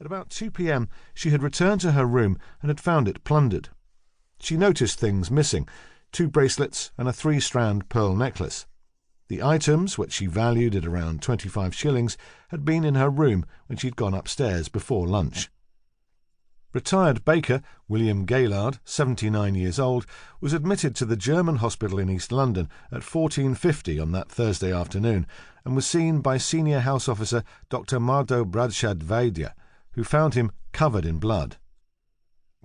At about 2 p.m. she had returned to her room and had found it plundered. She noticed things missing: 2 bracelets and a 3-strand pearl necklace. The items, which she valued at around 25 shillings, had been in her room when she'd gone upstairs before lunch. Retired baker William Gaylard, 79 years old, was admitted to the German hospital in East London at 14:50 on that Thursday afternoon and was seen by senior house officer Dr. Mardo Bradshad-Vaidya, who found him covered in blood.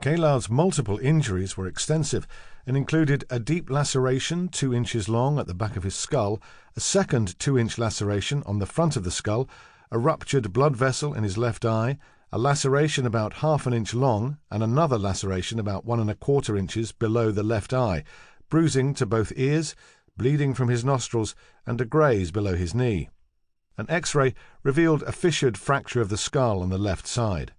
Gaylard's multiple injuries were extensive and included a deep laceration 2 inches long at the back of his skull, a second 2-inch laceration on the front of the skull, a ruptured blood vessel in his left eye, a laceration about ½ an inch long, and another laceration about 1 1/4 inches below the left eye, bruising to both ears, bleeding from his nostrils, and a graze below his knee. An X-ray revealed a fissured fracture of the skull on the left side.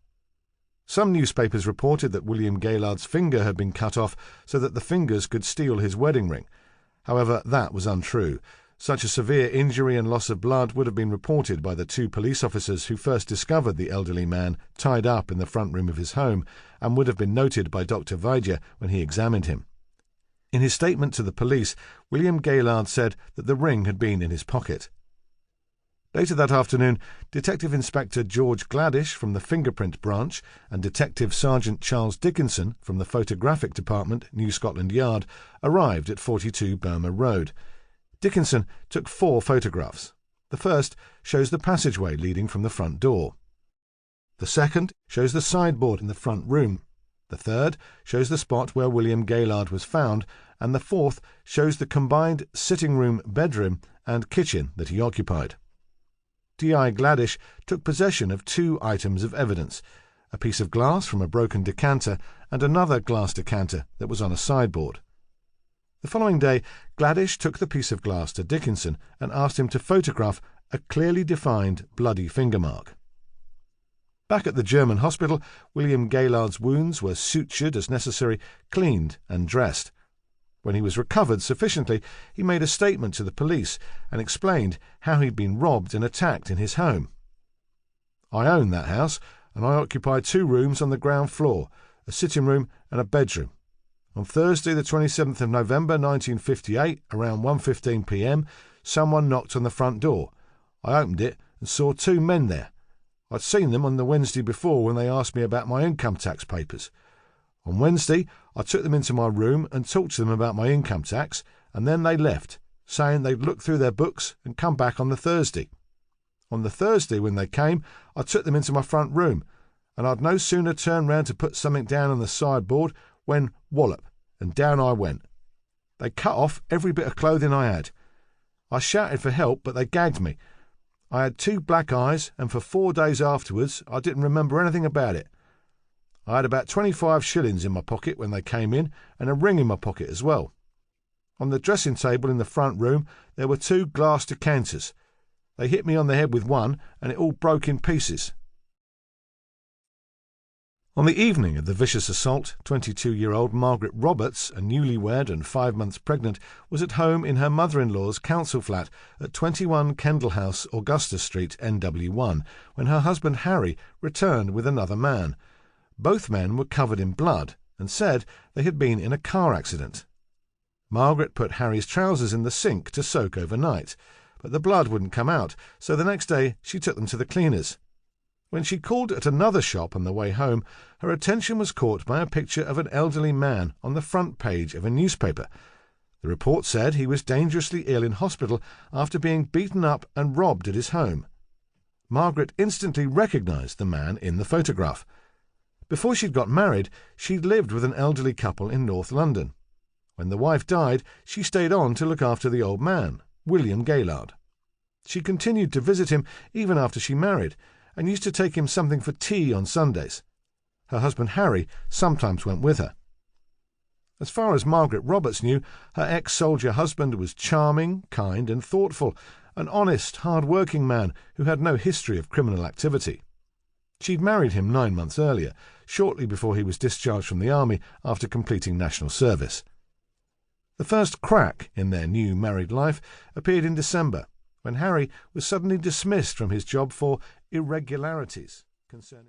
Some newspapers reported that William Gaylard's finger had been cut off so that the fingers could steal his wedding ring. However, that was untrue. Such a severe injury and loss of blood would have been reported by the 2 police officers who first discovered the elderly man tied up in the front room of his home, and would have been noted by Dr. Vaidya when he examined him. In his statement to the police, William Gaylard said that the ring had been in his pocket. Later that afternoon, Detective Inspector George Gladish from the Fingerprint Branch and Detective Sergeant Charles Dickinson from the Photographic Department, New Scotland Yard, arrived at 42 Burma Road. Dickinson took 4 photographs. The first shows the passageway leading from the front door. The second shows the sideboard in the front room. The third shows the spot where William Gaylard was found, and the fourth shows the combined sitting room, bedroom, and kitchen that he occupied. D.I. Gladish took possession of 2 items of evidence: a piece of glass from a broken decanter and another glass decanter that was on a sideboard. The following day, Gladish took the piece of glass to Dickinson and asked him to photograph a clearly defined bloody finger mark. Back at the German hospital, William Gaylard's wounds were sutured as necessary, cleaned and dressed. When he was recovered sufficiently, he made a statement to the police and explained how he'd been robbed and attacked in his home. "I own that house, and I occupy 2 rooms on the ground floor, a sitting room and a bedroom. On Thursday, the 27th of November, 1958, around 1:15 p.m, someone knocked on the front door. I opened it and saw 2 men there. I'd seen them on the Wednesday before when they asked me about my income tax papers. On Wednesday, I took them into my room and talked to them about my income tax, and then they left, saying they'd look through their books and come back on the Thursday. On the Thursday, when they came, I took them into my front room, and I'd no sooner turned round to put something down on the sideboard when wallop, and down I went. They cut off every bit of clothing I had. I shouted for help, but they gagged me. I had 2 black eyes, and for 4 days afterwards I didn't remember anything about it. I had about 25 shillings in my pocket when they came in, and a ring in my pocket as well. On the dressing table in the front room there were 2 glass decanters. They hit me on the head with one, and it all broke in pieces." On the evening of the vicious assault, 22-year-old Margaret Roberts, a newlywed and 5 months pregnant, was at home in her mother-in-law's council flat at 21 Kendall House, Augusta Street, NW1, when her husband Harry returned with another man. Both men were covered in blood and said they had been in a car accident. Margaret put Harry's trousers in the sink to soak overnight, but the blood wouldn't come out, so the next day she took them to the cleaners. When she called at another shop on the way home, her attention was caught by a picture of an elderly man on the front page of a newspaper. The report said he was dangerously ill in hospital after being beaten up and robbed at his home. Margaret instantly recognised the man in the photograph. Before she'd got married, she'd lived with an elderly couple in North London. When the wife died, she stayed on to look after the old man, William Gaylard. She continued to visit him even after she married, and used to take him something for tea on Sundays. Her husband Harry sometimes went with her. As far as Margaret Roberts knew, her ex-soldier husband was charming, kind and thoughtful, an honest, hard-working man who had no history of criminal activity. She'd married him 9 months earlier, shortly before he was discharged from the army after completing national service. The first crack in their new married life appeared in December, when Harry was suddenly dismissed from his job for irregularities concerning